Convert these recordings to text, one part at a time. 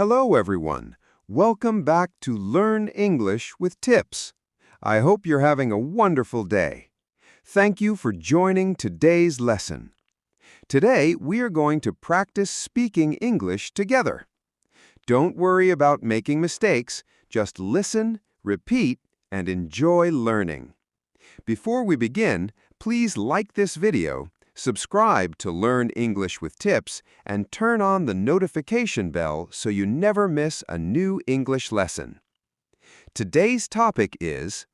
Hello, everyone. Welcome back to Learn English with Tips. I hope you're having a wonderful day. Thank you for joining today's lesson. Today, we are going to practice speaking English together. Don't worry about making mistakes. Just listen, repeat, and enjoy learning. Before we begin, please like this video, subscribe to Learn English with Tips, and turn on the notification bell so you never miss a new English lesson. Today's topic is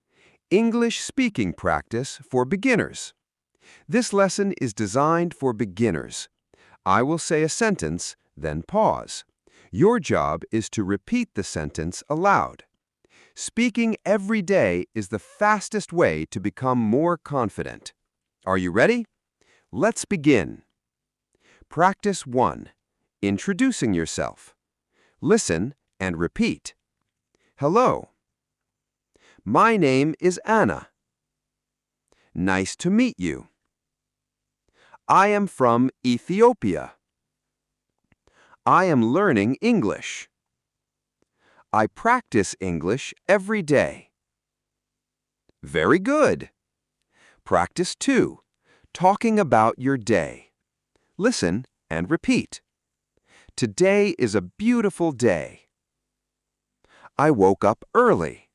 English speaking practice for beginners. This lesson is designed for beginners. I will say a sentence, then pause. Your job is to repeat the sentence aloud. Speaking every day is the fastest way to become more confident. Are you ready? Let's begin. Practice 1. Introducing yourself. Listen and repeat. Hello. My name is Anna. Nice to meet you. I am from Ethiopia. I am learning English. I practice English every day. Very good. Practice 2. Talking about your day. Listen and repeat. Today is a beautiful day. I woke up early.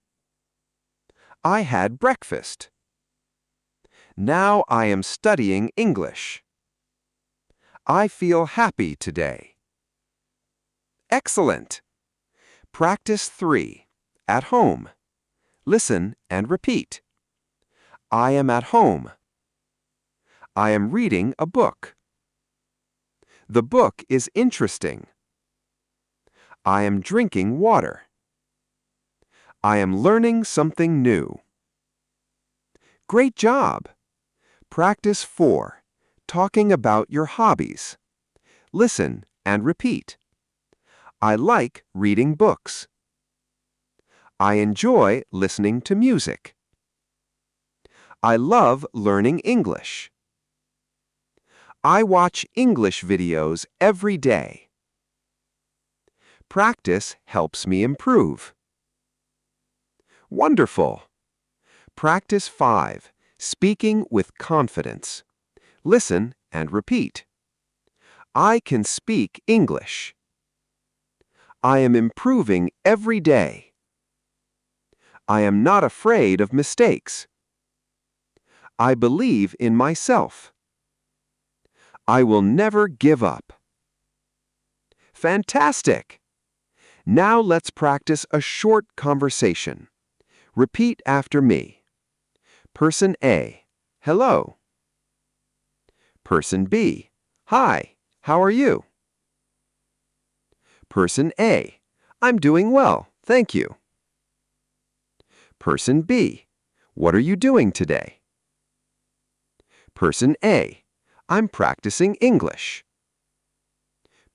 I had breakfast. Now I am studying English. I feel happy today. Excellent. Practice 3. At home. Listen and repeat. I am at home. I am reading a book. The book is interesting. I am drinking water. I am learning something new. Great job! Practice 4. Talking about your hobbies. Listen and repeat. I like reading books. I enjoy listening to music. I love learning English. I watch English videos every day. Practice helps me improve. Wonderful! Practice 5. Speaking with confidence. Listen and repeat. I can speak English. I am improving every day. I am not afraid of mistakes. I believe in myself. I will never give up. Fantastic! Now let's practice a short conversation. Repeat after me. Person A, hello. Person B, hi, how are you? Person A, I'm doing well, thank you. Person B, what are you doing today? Person A, I'm practicing English.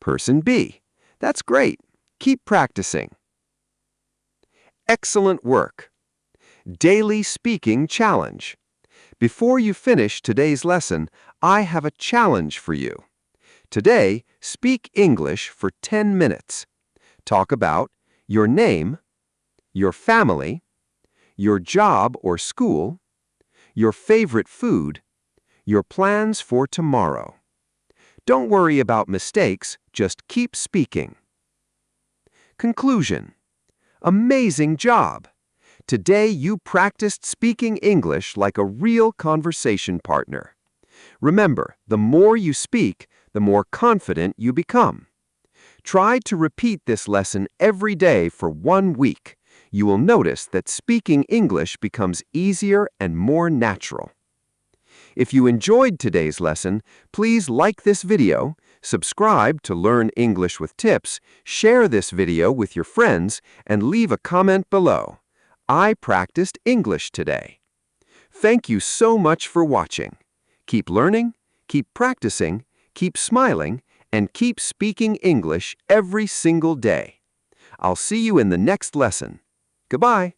Person B, that's great. Keep practicing. Excellent work. Daily Speaking Challenge. Before you finish today's lesson, I have a challenge for you. Today, speak English for 10 minutes. Talk about your name, your family, your job or school, your favorite food, your plans for tomorrow. Don't worry about mistakes, just keep speaking. Conclusion. Amazing job! Today you practiced speaking English like a real conversation partner. Remember, the more you speak, the more confident you become. Try to repeat this lesson every day for 1 week. You will notice that speaking English becomes easier and more natural. If you enjoyed today's lesson, please like this video, subscribe to Learn English with Tips, share this video with your friends, and leave a comment below. I practiced English today. Thank you so much for watching. Keep learning, keep practicing, keep smiling, and keep speaking English every single day. I'll see you in the next lesson. Goodbye.